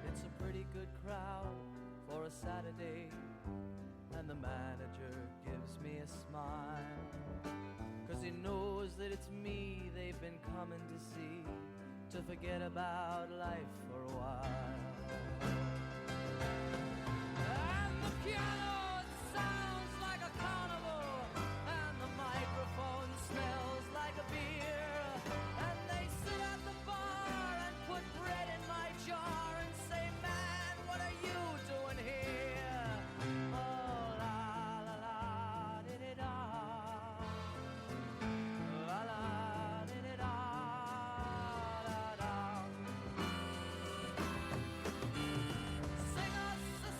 It's a pretty good crowd for a Saturday, and the manager gives me a smile, 'cause he knows that it's me they've been coming to see, to forget about life for a while. And the piano, it sounds like a carnival, and the microphone smells like a beer, and they sit at the bar and put bread in my jar and say, man, what are you doing here? Oh, la la la da da da, la la da da da da da. Sing us a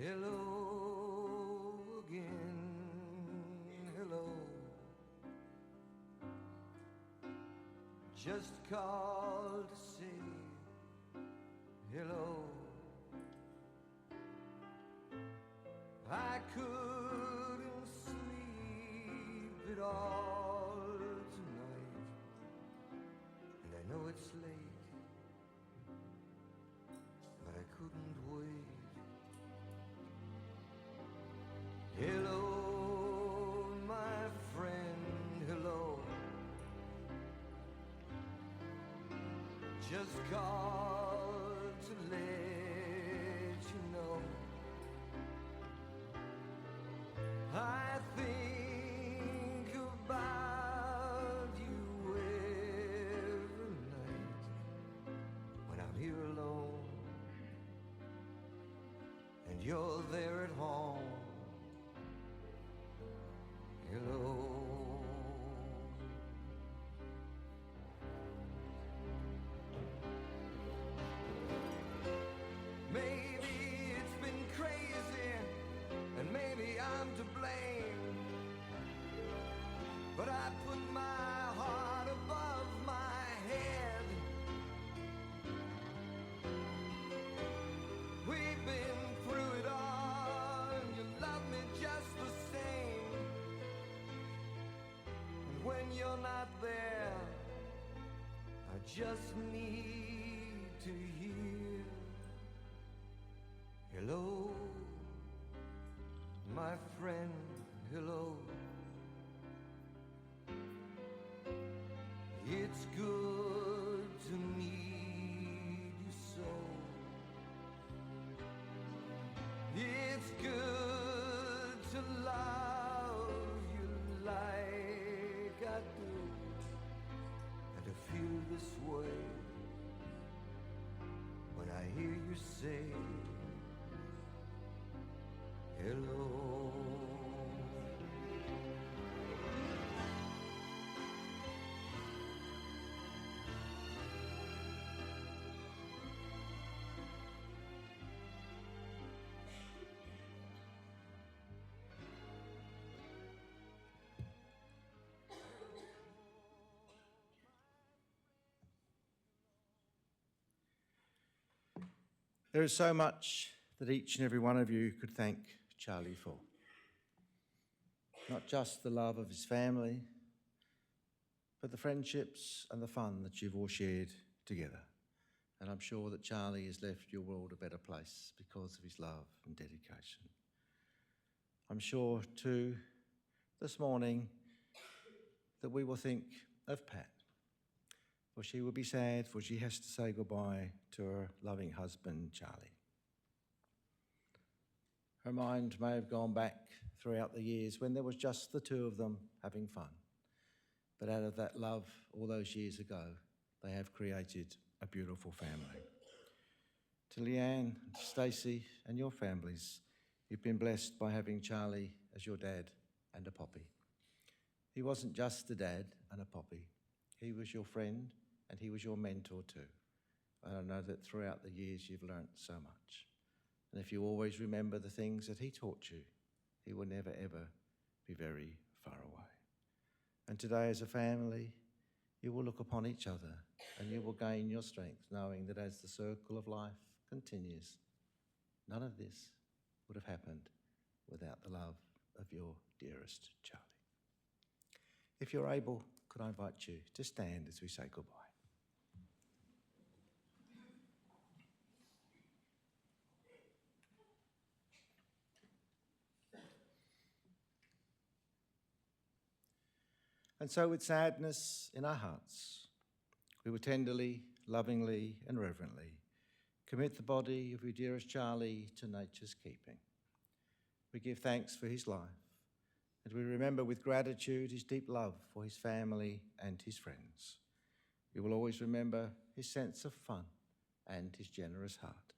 Hello again, hello. Just called to say hello. I couldn't sleep at all tonight, and I know it's late, but I couldn't wait. Hello, my friend, hello. Just called to let you know I think about you every night when I'm here alone and you're there at home. Hello. Maybe it's been crazy, and maybe I'm to blame, but I put my heart above my head. We've been through it all, and you love me just the same. And when you're not there, I just need to hear hello, my friend, hello. It's good to need you so. It's good to love you like I do, and to feel this way when I hear you say hello. There is so much that each and every one of you could thank Charlie for. Not just the love of his family, but the friendships and the fun that you've all shared together. And I'm sure that Charlie has left your world a better place because of his love and dedication. I'm sure too, this morning, that we will think of Pat, for she will be sad, for she has to say goodbye to her loving husband, Charlie. Her mind may have gone back throughout the years when there was just the two of them having fun. But out of that love all those years ago, they have created a beautiful family. To Leanne, to Stacey and your families, you've been blessed by having Charlie as your dad and a poppy. He wasn't just a dad and a poppy. He was your friend and he was your mentor too. And I know that throughout the years you've learnt so much. And if you always remember the things that he taught you, he will never ever be very far away. And today as a family, you will look upon each other and you will gain your strength, knowing that as the circle of life continues, none of this would have happened without the love of your dearest Charlie. If you're able, could I invite you to stand as we say goodbye? And so with sadness in our hearts, we will tenderly, lovingly and reverently commit the body of your dearest Charlie to nature's keeping. We give thanks for his life, and we remember with gratitude his deep love for his family and his friends. We will always remember his sense of fun and his generous heart.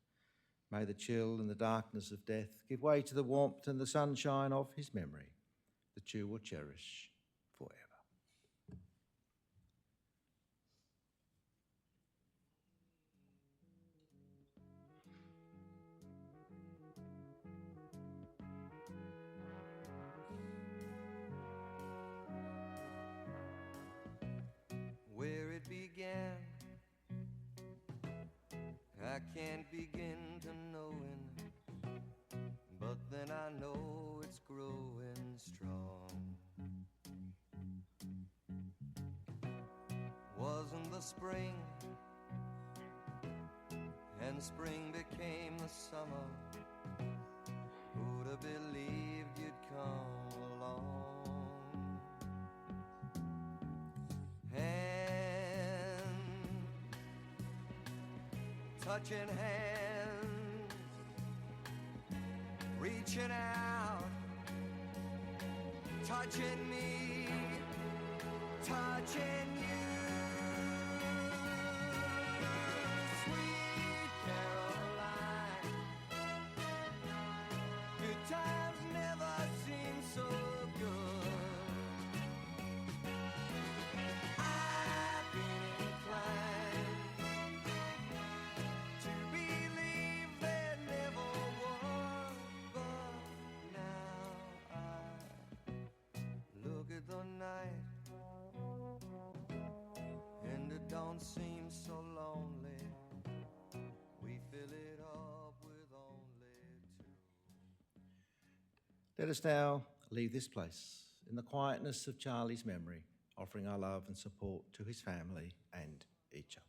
May the chill and the darkness of death give way to the warmth and the sunshine of his memory that you will cherish forever. I can't begin to knowing, but then I know it's growing strong. Wasn't the spring, and spring became the summer. Who'd have believed you'd come along? Hand, touching hands, reaching out, touching me, touching you. Sweet Caroline, good times never seem so good. I've been inclined to believe there never was, but now I look at the night and it don't seem so lonely. We fill it up with only two. Let us now leave this place in the quietness of Charlie's memory, offering our love and support to his family and each other.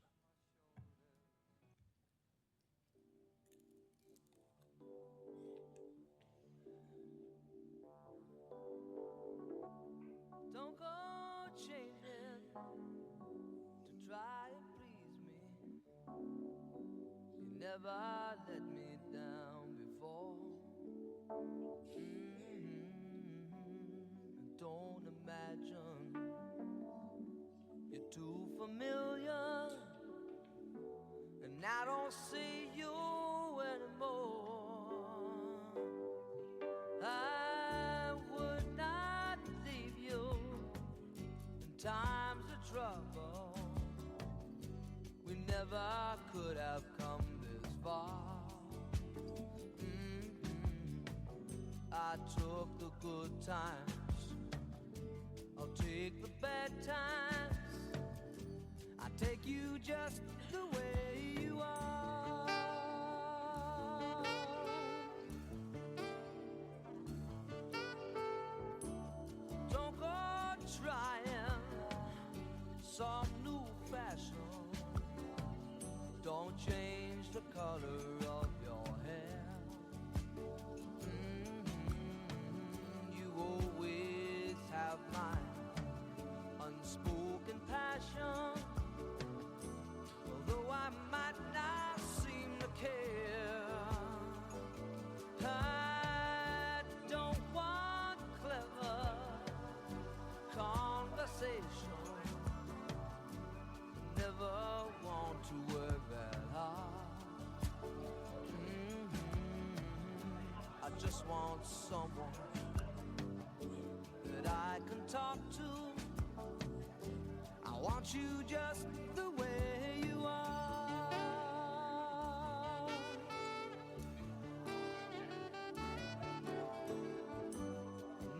Don't go changing to try and please me. You never let me down before. Don't imagine you're too familiar, and I don't see you anymore. I would not leave you in times of trouble. We never could have come this far. I took the good times, I'll take the bad times. I take you just the way you are. Don't go trying some new fashion. Don't change the color of your hair. You always have my unspoken passion. Although I might not seem to care, I don't want clever conversation. Never want to work that hard. I just want someone that I can talk to. I want you just the way you are.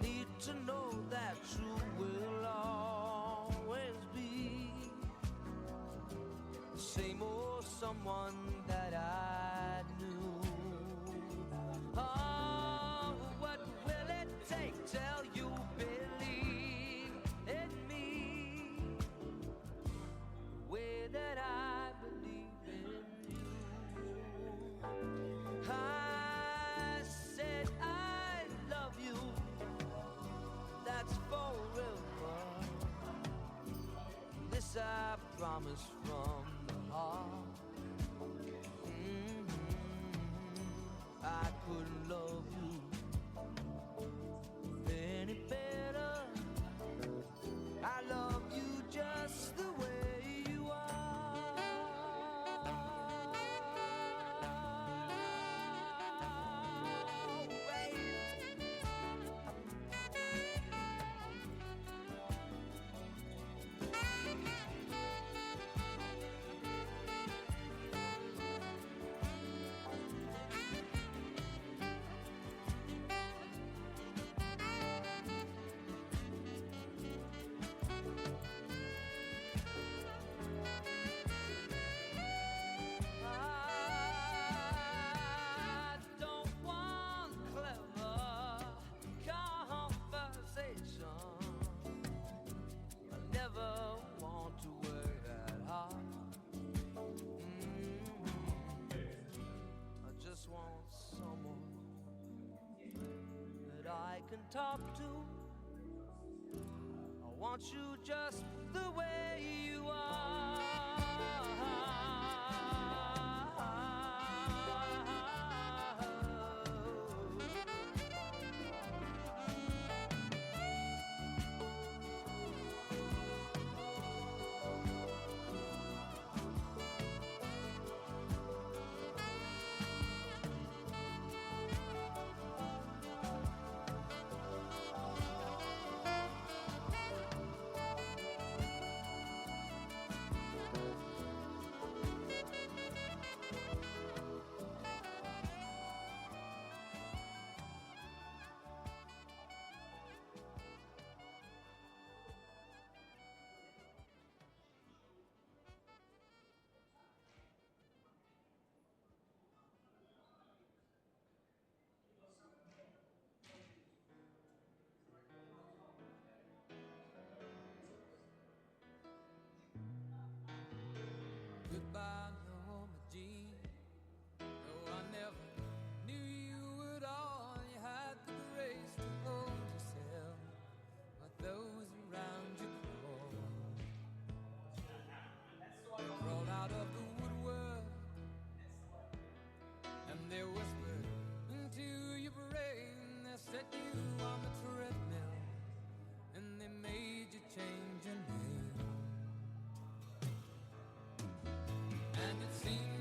Need to know that you will always be the same old someone that I knew. Oh, what will it take till you believe in me the way that I believe in you? I said I love you, that's forever. This I promise from the heart. I couldn't love you any better. I love you just the way you are. I can talk to. I want you just the way you are. Goodbye, Norma Jean. No, I never knew you at all. You had the grace to hold yourself, but those around you crawled. They crawled out of the woodwork, and they whispered into your brain. They set you on the treadmill, and they made you change your name. And it seemed